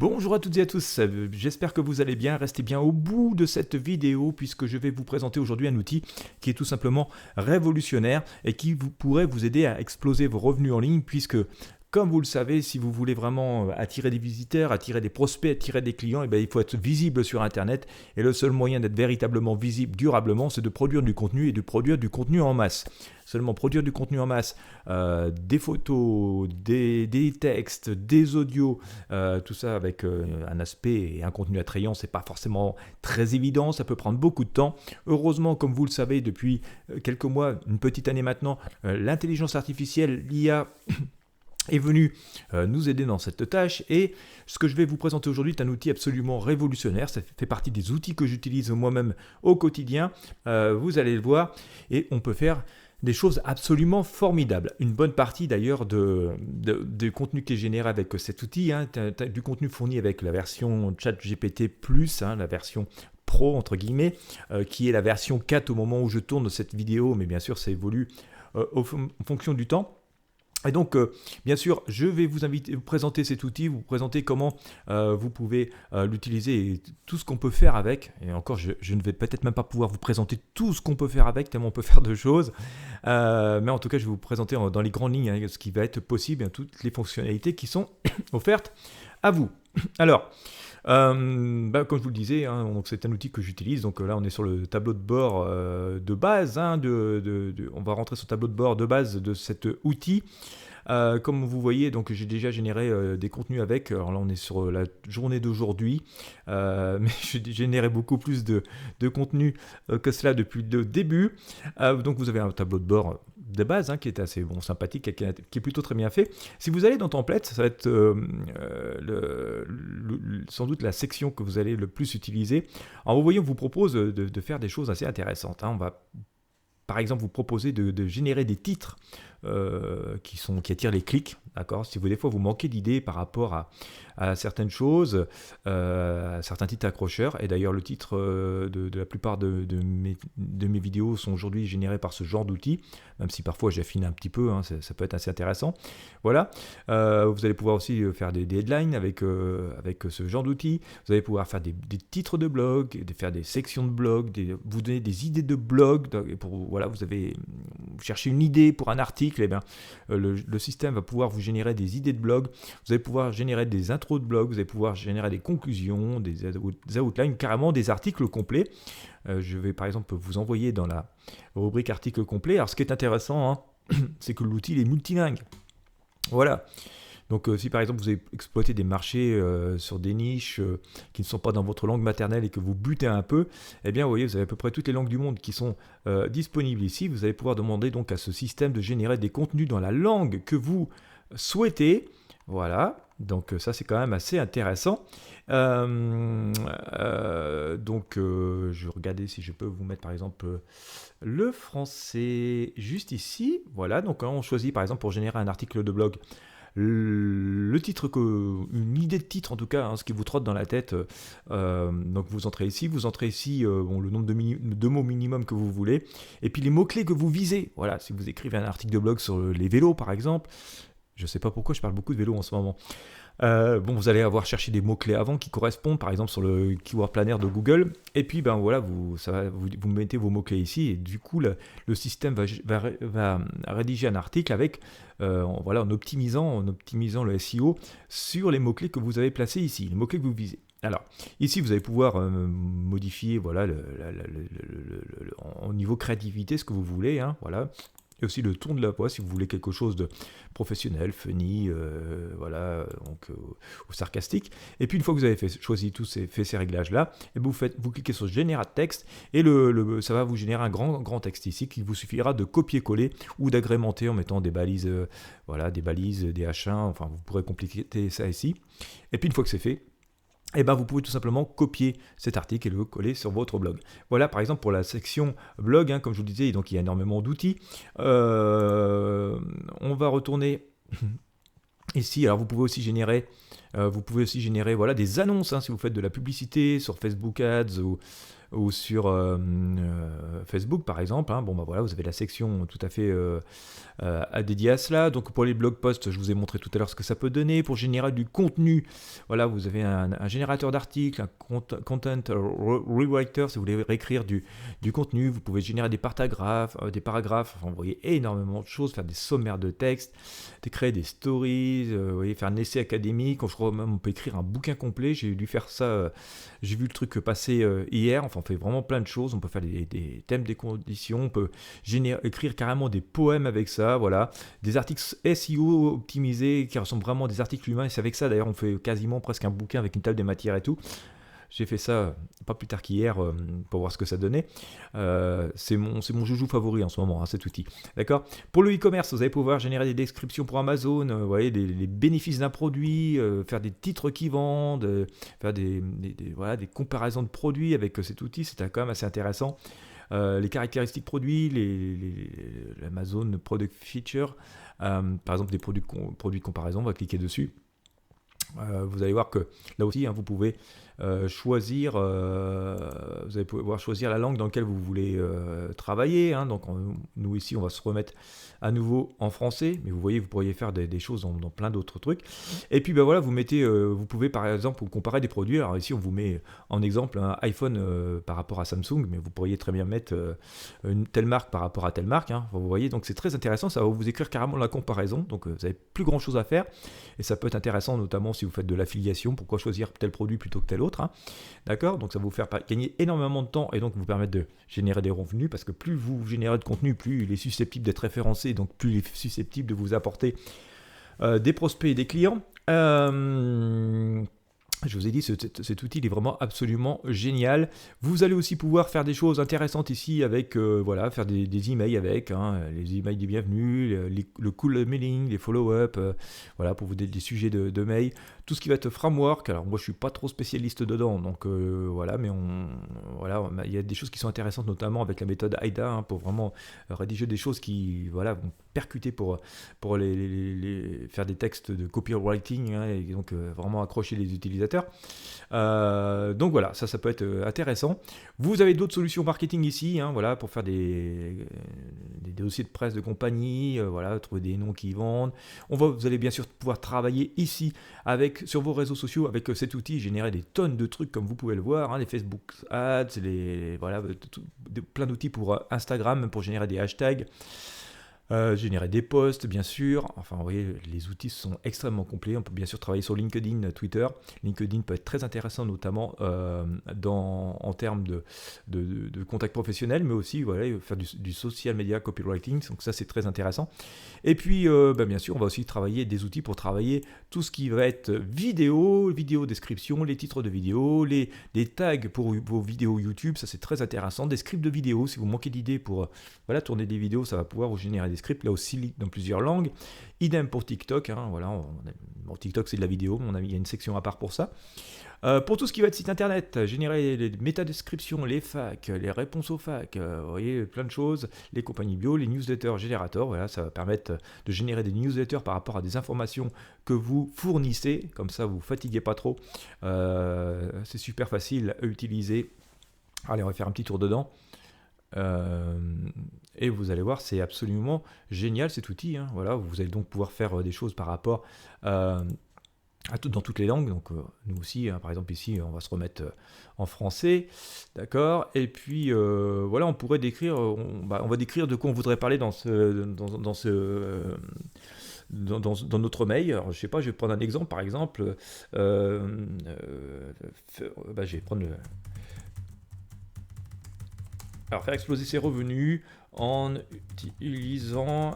Bonjour à toutes et à tous, j'espère que vous allez bien, restez bien au bout de cette vidéo puisque je vais vous présenter aujourd'hui un outil qui est tout simplement révolutionnaire et qui pourrait vous aider à exploser vos revenus en ligne puisque comme vous le savez, si vous voulez vraiment attirer des visiteurs, attirer des prospects, attirer des clients, il faut être visible sur Internet et le seul moyen d'être véritablement visible durablement, c'est de produire du contenu et de produire du contenu en masse. Seulement produire du contenu en masse, des photos, des textes, des audios, tout ça avec un aspect et un contenu attrayant, c'est pas forcément très évident, ça peut prendre beaucoup de temps. Heureusement, comme vous le savez, depuis quelques mois, une petite année maintenant, l'intelligence artificielle, l'IA, est venu nous aider dans cette tâche et ce que je vais vous présenter aujourd'hui est un outil absolument révolutionnaire, ça fait partie des outils que j'utilise moi-même au quotidien, vous allez le voir et on peut faire des choses absolument formidables. Une bonne partie d'ailleurs de contenu qui est généré avec cet outil, du contenu fourni avec la version ChatGPT+, la version Pro entre guillemets, qui est la version 4 au moment où je tourne cette vidéo, mais bien sûr ça évolue en fonction du temps. Et donc, bien sûr, je vais vous présenter cet outil, vous présenter comment vous pouvez l'utiliser et tout ce qu'on peut faire avec. Et encore, je ne vais peut-être même pas pouvoir vous présenter tout ce qu'on peut faire avec, tellement on peut faire de choses. Mais en tout cas, je vais vous présenter dans les grandes lignes ce qui va être possible, toutes les fonctionnalités qui sont offertes à vous. Alors, comme je vous le disais, donc c'est un outil que j'utilise. Donc là, on est sur le tableau de bord de base. On va rentrer sur le tableau de bord de base de cet outil. Comme vous voyez, donc j'ai déjà généré des contenus avec. Alors là, on est sur la journée d'aujourd'hui, mais j'ai généré beaucoup plus de contenu que cela depuis le début. Donc vous avez un tableau de bord de base qui est assez sympathique et qui est plutôt très bien fait. Si vous allez dans Templates, ça va être sans doute la section que vous allez le plus utiliser. Alors vous voyez, on vous propose de faire des choses assez intéressantes. On va par exemple vous proposer de générer des titres qui attirent les clics, d'accord. Si des fois vous manquez d'idées par rapport à certaines choses, à certains titres accrocheurs, et d'ailleurs le titre de la plupart de mes vidéos sont aujourd'hui générés par ce genre d'outils, même si parfois j'affine un petit peu, ça peut être assez intéressant. Voilà, vous allez pouvoir aussi faire des headlines avec ce genre d'outils, vous allez pouvoir faire des titres de blog, faire des sections de blog, vous donner des idées de blog, vous cherchez une idée pour un article, et bien, le système va pouvoir vous générer des idées de blog, vous allez pouvoir générer des intros de blog, vous allez pouvoir générer des conclusions, des outlines, carrément des articles complets. Je vais par exemple vous envoyer dans la rubrique articles complets. Alors ce qui est intéressant, c'est que l'outil est multilingue. Voilà. Donc si par exemple vous exploitez des marchés sur des niches qui ne sont pas dans votre langue maternelle et que vous butez un peu, eh bien vous voyez, vous avez à peu près toutes les langues du monde qui sont disponibles ici. Vous allez pouvoir demander donc à ce système de générer des contenus dans la langue que vous souhaitez. Voilà, donc ça c'est quand même assez intéressant. Je vais regarder si je peux vous mettre par exemple le français juste ici. Voilà, donc on choisit par exemple pour générer un article de blog le titre, une idée de titre en tout cas, ce qui vous trotte dans la tête. Donc vous entrez ici, le nombre de mots minimum que vous voulez, et puis les mots-clés que vous visez. Voilà, si vous écrivez un article de blog sur les vélos par exemple, je ne sais pas pourquoi je parle beaucoup de vélos en ce moment. Vous allez avoir cherché des mots-clés avant qui correspondent par exemple sur le Keyword Planner de Google, et puis voilà, vous mettez vos mots-clés ici, et du coup le système va rédiger un article avec en optimisant le SEO sur les mots-clés que vous avez placés ici, les mots-clés que vous visez. Alors, ici, vous allez pouvoir modifier au niveau créativité ce que vous voulez, voilà. Et aussi le ton de la voix si vous voulez quelque chose de professionnel, funny, ou sarcastique. Et puis une fois que vous avez choisi fait ces réglages-là, et vous cliquez sur Generate Text et ça va vous générer un grand texte ici qu'il vous suffira de copier-coller ou d'agrémenter en mettant des balises, des H1, enfin vous pourrez compléter ça ici. Et puis une fois que c'est fait, vous pouvez tout simplement copier cet article et le coller sur votre blog. Voilà par exemple pour la section blog, comme je vous le disais, donc il y a énormément d'outils. On va retourner ici. Alors vous pouvez aussi générer des annonces si vous faites de la publicité sur Facebook Ads ou sur Facebook par exemple, hein. Bon bah voilà, vous avez la section tout à fait dédiée à cela. Donc pour les blog posts, je vous ai montré tout à l'heure ce que ça peut donner. Pour générer du contenu, voilà, vous avez un générateur d'articles, un content rewriter si vous voulez réécrire du contenu. Vous pouvez générer des paragraphes, enfin, vous voyez énormément de choses, faire des sommaires de texte, créer des stories, vous voyez, faire un essai académique. Je crois même on peut écrire un bouquin complet. J'ai dû faire ça, j'ai vu le truc passer hier. Enfin, on fait vraiment plein de choses. On peut faire des thèmes, des conditions, on peut écrire carrément des poèmes avec ça, voilà, des articles SEO optimisés qui ressemblent vraiment à des articles humains. Et c'est avec ça d'ailleurs on fait quasiment presque un bouquin avec une table des matières et tout. J'ai fait ça pas plus tard qu'hier pour voir ce que ça donnait. C'est mon joujou favori en ce moment, hein, cet outil. D'accord. Pour le e-commerce, vous allez pouvoir générer des descriptions pour Amazon, vous voyez, les bénéfices d'un produit, faire des titres qui vendent, faire voilà, des comparaisons de produits avec cet outil. C'est quand même assez intéressant. Les caractéristiques produits, l'Amazon Product Feature, par exemple des produits de comparaison, on va cliquer dessus. Vous allez voir que là aussi, hein, vous pouvez choisir, vous allez pouvoir choisir la langue dans laquelle vous voulez travailler, hein. Donc nous ici, on va se remettre à nouveau en français, mais vous voyez, vous pourriez faire des choses dans plein d'autres trucs. Et puis ben voilà, vous pouvez par exemple comparer des produits. Alors ici, on vous met en exemple un iPhone par rapport à Samsung, mais vous pourriez très bien mettre une telle marque par rapport à telle marque, hein. Vous voyez, donc c'est très intéressant. Ça va vous écrire carrément la comparaison. Donc vous n'avez plus grand chose à faire, et ça peut être intéressant, notamment si vous faites de l'affiliation. Pourquoi choisir tel produit plutôt que tel autre, hein. D'accord, donc ça va vous faire gagner énormément de temps et donc vous permettre de générer des revenus, parce que plus vous générez de contenu, plus il est susceptible d'être référencé, donc plus il est susceptible de vous apporter des prospects et des clients. Je vous ai dit, cet outil il est vraiment absolument génial. Vous allez aussi pouvoir faire des choses intéressantes ici avec, voilà, faire des emails avec, hein, les emails des bienvenus, le cool mailing, les follow-up, voilà, pour vous donner des sujets de mail. Tout ce qui va être framework, alors moi je suis pas trop spécialiste dedans, donc voilà, mais voilà, il y a des choses qui sont intéressantes, notamment avec la méthode AIDA, hein, pour vraiment rédiger des choses qui, voilà, vont percuter pour faire des textes de copywriting, hein, et donc vraiment accrocher les utilisateurs. Donc voilà, ça peut être intéressant. Vous avez d'autres solutions marketing ici, hein, voilà, pour faire des dossiers de presse de compagnie, voilà, trouver des noms qui vendent. Vous allez bien sûr pouvoir travailler ici sur vos réseaux sociaux avec cet outil, générer des tonnes de trucs comme vous pouvez le voir, hein, les Facebook Ads, voilà, plein d'outils pour Instagram, pour générer des hashtags. Générer des posts, bien sûr. Enfin, vous voyez, les outils sont extrêmement complets. On peut bien sûr travailler sur LinkedIn, Twitter. LinkedIn peut être très intéressant, notamment en termes de contacts professionnels, mais aussi voilà, faire du social media copywriting. Donc ça, c'est très intéressant. Et puis, bien sûr, on va aussi travailler des outils pour travailler tout ce qui va être vidéo description, les titres de vidéos, les tags pour vos vidéos YouTube. Ça, c'est très intéressant. Des scripts de vidéos, si vous manquez d'idées pour voilà, tourner des vidéos, ça va pouvoir vous générer des scripts, là aussi dans plusieurs langues. Idem pour TikTok, hein, voilà, TikTok c'est de la vidéo, il y a une section à part pour ça. Pour tout ce qui va être site internet, générer les métadescriptions, les facs, les réponses aux facs, vous voyez, plein de choses, les compagnies bio, les newsletters générateurs, voilà, ça va permettre de générer des newsletters par rapport à des informations que vous fournissez, comme ça vous ne fatiguez pas trop, c'est super facile à utiliser. Allez, on va faire un petit tour dedans. Et vous allez voir, c'est absolument génial cet outil, hein. Voilà, vous allez donc pouvoir faire des choses par rapport dans toutes les langues. Donc nous aussi, hein, par exemple ici, on va se remettre en français, d'accord. Et puis voilà, on pourrait décrire, on va décrire de quoi on voudrait parler dans notre mail. Alors, je sais pas, je vais prendre un exemple, par exemple, je vais prendre alors, faire exploser ses revenus en utilisant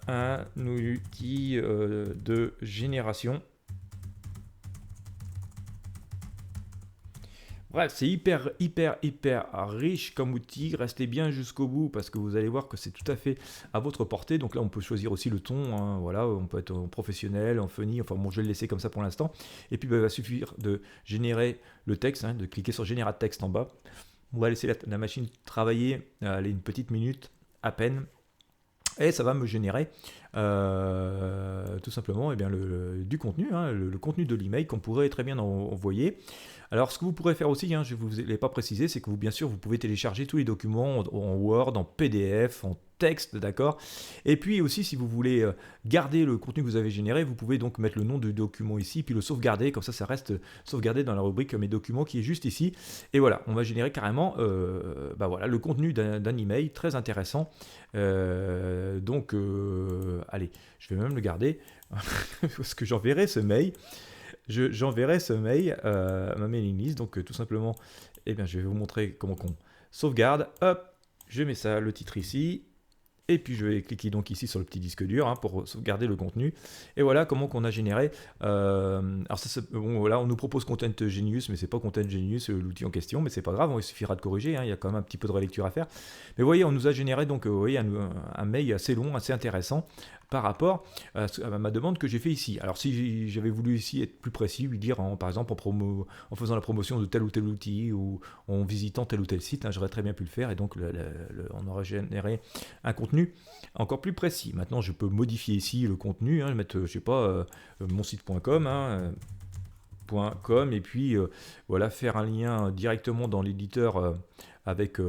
un outil de génération. Bref, c'est hyper riche comme outil. Restez bien jusqu'au bout parce que vous allez voir que c'est tout à fait à votre portée. Donc là, on peut choisir aussi le ton, hein, voilà, on peut être en professionnel, en funny. Enfin bon, je vais le laisser comme ça pour l'instant. Et puis, il va suffire de générer le texte, hein, de cliquer sur Générer texte en bas. On va laisser la machine travailler une petite minute à peine. Et ça va me générer tout simplement du contenu, hein, le contenu de l'email qu'on pourrait très bien envoyer. Alors, ce que vous pourrez faire aussi, hein, je ne vous l'ai pas précisé, c'est que vous, bien sûr, vous pouvez télécharger tous les documents en Word, en PDF, en texte, d'accord. Et puis aussi, si vous voulez garder le contenu que vous avez généré, vous pouvez donc mettre le nom du document ici, puis le sauvegarder, comme ça reste sauvegardé dans la rubrique Mes documents qui est juste ici. Et voilà, on va générer carrément voilà, le contenu d'un email très intéressant. Allez, je vais même le garder, parce que j'enverrai ce mail. J'enverrai ce mail à ma mailing list. Donc tout simplement, je vais vous montrer comment qu'on sauvegarde. Hop, je mets ça, le titre ici. Et puis je vais cliquer donc ici sur le petit disque dur, hein, pour sauvegarder le contenu. Et voilà comment qu'on a généré. Alors voilà, on nous propose Content Genius, mais c'est pas Content Genius l'outil en question, mais c'est pas grave, il suffira de corriger, hein, il y a quand même un petit peu de relecture à faire. Mais vous voyez, on nous a généré donc un mail assez long, assez intéressant par rapport à ma demande que j'ai fait ici. Alors si j'avais voulu ici être plus précis, lui dire par exemple en faisant la promotion de tel ou tel outil ou en visitant tel ou tel site, hein, j'aurais très bien pu le faire, et donc on aurait généré un contenu encore plus précis. Maintenant, je peux modifier ici le contenu, hein, mettre, je sais pas, mon site.com, hein, .com, et puis voilà, faire un lien directement dans l'éditeur avec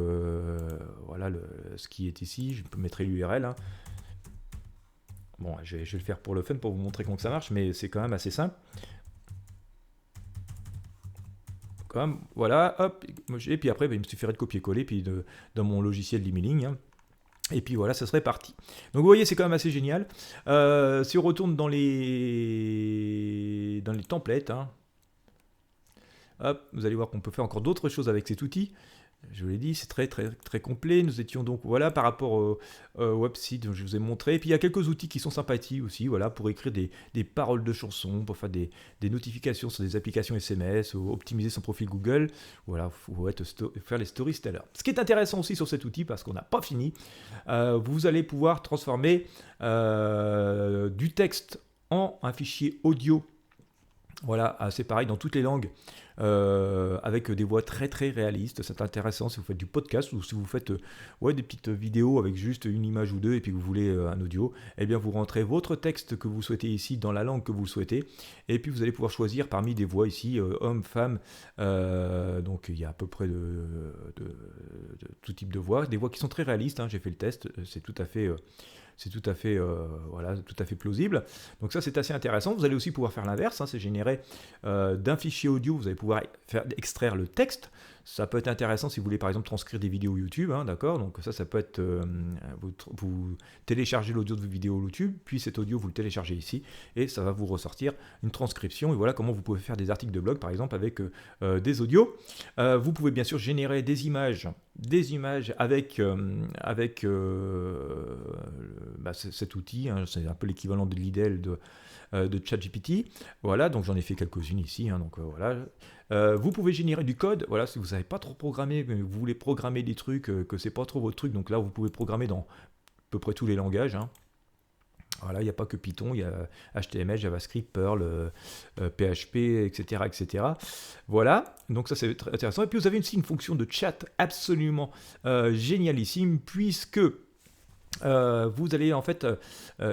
voilà ce qui est ici. Je peux mettre l'URL. Hein. Bon, je vais le faire pour le fun, pour vous montrer comment ça marche, mais c'est quand même assez simple. Voilà, hop, et puis après, il me suffirait de copier-coller puis dans mon logiciel d'emailing. Hein. Et puis voilà, ça serait parti. Donc vous voyez, c'est quand même assez génial. Si on retourne dans les templates, hein, hop, vous allez voir qu'on peut faire encore d'autres choses avec cet outil. Je vous l'ai dit, c'est très très très complet. Nous étions donc voilà par rapport au website dont je vous ai montré. Et puis il y a quelques outils qui sont sympathiques aussi, voilà, pour écrire des paroles de chansons, pour faire des notifications sur des applications SMS, ou optimiser son profil Google. Voilà, faire les stories tout à l'heure. Ce qui est intéressant aussi sur cet outil, parce qu'on n'a pas fini, vous allez pouvoir transformer du texte en un fichier audio. Voilà, c'est pareil dans toutes les langues, avec des voix très très réalistes. C'est intéressant si vous faites du podcast ou si vous faites des petites vidéos avec juste une image ou deux et puis que vous voulez un audio. Eh bien, vous rentrez votre texte que vous souhaitez ici dans la langue que vous le souhaitez, et puis vous allez pouvoir choisir parmi des voix ici, hommes, femmes. Donc il y a à peu près de tout type de voix, des voix qui sont très réalistes. Hein, j'ai fait le test, c'est tout à fait plausible. Donc ça, c'est assez intéressant. Vous allez aussi pouvoir faire l'inverse, hein, c'est générer d'un fichier audio, vous allez pouvoir extraire le texte. Ça peut être intéressant si vous voulez par exemple transcrire des vidéos YouTube, hein, d'accord. Donc ça peut être, vous téléchargez l'audio de vos vidéos YouTube, puis cet audio vous le téléchargez ici, et ça va vous ressortir une transcription. Et voilà comment vous pouvez faire des articles de blog par exemple avec des audios. Vous pouvez bien sûr générer des images avec cet outil, hein, c'est un peu l'équivalent de l'IDEL de ChatGPT. Voilà, donc j'en ai fait quelques-unes ici. Hein, donc voilà. Vous pouvez générer du code. Voilà, si vous savez pas trop programmer, mais vous voulez programmer des trucs que c'est pas trop votre truc. Donc là, vous pouvez programmer dans à peu près tous les langages. Hein. Voilà, il n'y a pas que Python, il y a HTML, JavaScript, Perl, PHP, etc., etc. Voilà, donc ça c'est très intéressant. Et puis vous avez aussi une fonction de chat absolument génialissime, puisque vous allez en fait,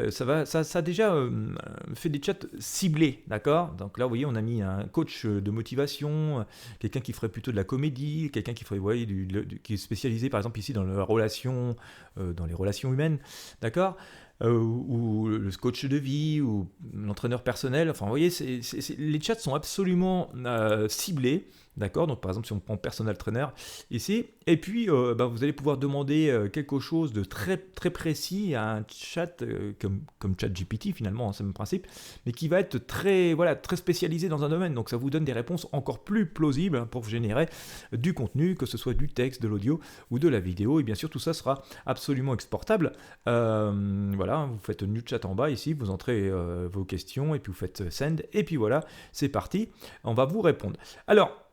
ça a déjà fait des chats ciblés, d'accord. Donc là, vous voyez, on a mis un coach de motivation, quelqu'un qui ferait plutôt de la comédie, quelqu'un qui ferait, qui est spécialisé par exemple ici dans les relations humaines, d'accord. Ou le coach de vie, ou l'entraîneur personnel. Enfin, vous voyez, les chats sont absolument ciblés. D'accord, donc par exemple si on prend personal trainer ici, et puis vous allez pouvoir demander quelque chose de très très précis à un chat comme ChatGPT finalement, hein, c'est le même principe, mais qui va être très spécialisé dans un domaine. Donc ça vous donne des réponses encore plus plausibles pour générer du contenu, que ce soit du texte, de l'audio ou de la vidéo, et bien sûr tout ça sera absolument exportable. Voilà, vous faites New Chat en bas ici, vous entrez vos questions et puis vous faites Send, et puis voilà, c'est parti, on va vous répondre. Alors,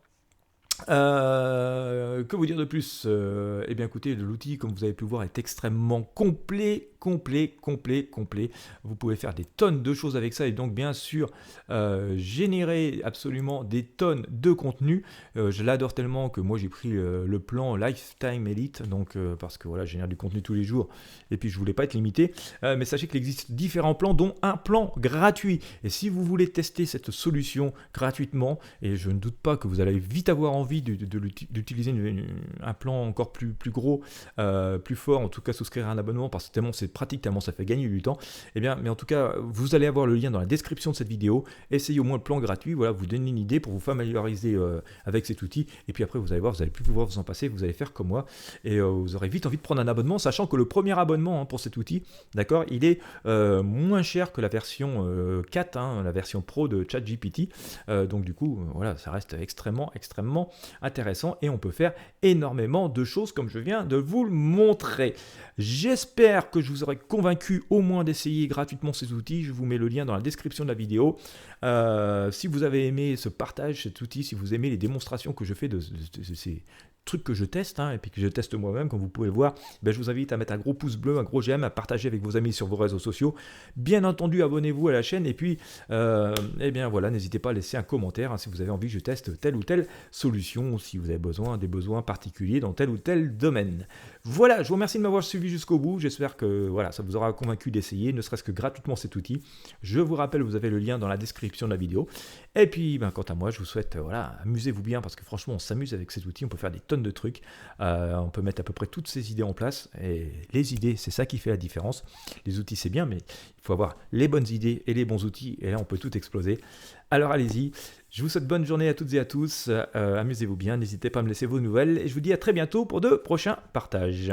Que vous dire de plus? Eh bien écoutez, l'outil, comme vous avez pu le voir, est extrêmement complet. Vous pouvez faire des tonnes de choses avec ça et donc bien sûr générer absolument des tonnes de contenu. Je l'adore tellement que moi j'ai pris le plan Lifetime Elite, donc parce que voilà, je génère du contenu tous les jours et puis je voulais pas être limité. Mais sachez qu'il existe différents plans, dont un plan gratuit. Et si vous voulez tester cette solution gratuitement, et je ne doute pas que vous allez vite avoir envie d'utiliser un plan encore plus gros, plus fort, en tout cas souscrire à un abonnement parce que tellement c'est pratique, tellement ça fait gagner du temps, eh bien, mais en tout cas, vous allez avoir le lien dans la description de cette vidéo. Essayez au moins le plan gratuit, voilà, vous donnez une idée pour vous familiariser avec cet outil, et puis après vous allez voir, vous n'allez plus pouvoir vous en passer, vous allez faire comme moi, et vous aurez vite envie de prendre un abonnement, sachant que le premier abonnement pour cet outil, d'accord, il est moins cher que la version 4, la version pro de ChatGPT, donc du coup, voilà, ça reste extrêmement intéressant, et on peut faire énormément de choses comme je viens de vous le montrer. J'espère que je vous aurai convaincu au moins d'essayer gratuitement ces outils. Je vous mets le lien dans la description de la vidéo. Si vous avez aimé ce partage, cet outil, si vous aimez les démonstrations que je fais de ces trucs que je teste, et puis que je teste moi-même, comme vous pouvez le voir, je vous invite à mettre un gros pouce bleu, un gros j'aime, à partager avec vos amis sur vos réseaux sociaux. Bien entendu, abonnez-vous à la chaîne, et puis, eh bien voilà, n'hésitez pas à laisser un commentaire si vous avez envie que je teste telle ou telle solution, ou si vous avez des besoins particuliers dans tel ou tel domaine. Voilà, je vous remercie de m'avoir suivi jusqu'au bout. J'espère que voilà, ça vous aura convaincu d'essayer, ne serait-ce que gratuitement cet outil. Je vous rappelle, vous avez le lien dans la description de la vidéo. Et puis, quant à moi, je vous souhaite, voilà, amusez-vous bien, parce que franchement, on s'amuse avec cet outil, on peut faire des tonnes de trucs, on peut mettre à peu près toutes ces idées en place, et les idées, c'est ça qui fait la différence. Les outils, c'est bien, mais il faut avoir les bonnes idées et les bons outils, et là, on peut tout exploser. Alors allez-y, je vous souhaite bonne journée à toutes et à tous, amusez-vous bien, n'hésitez pas à me laisser vos nouvelles, et je vous dis à très bientôt pour de prochains partages.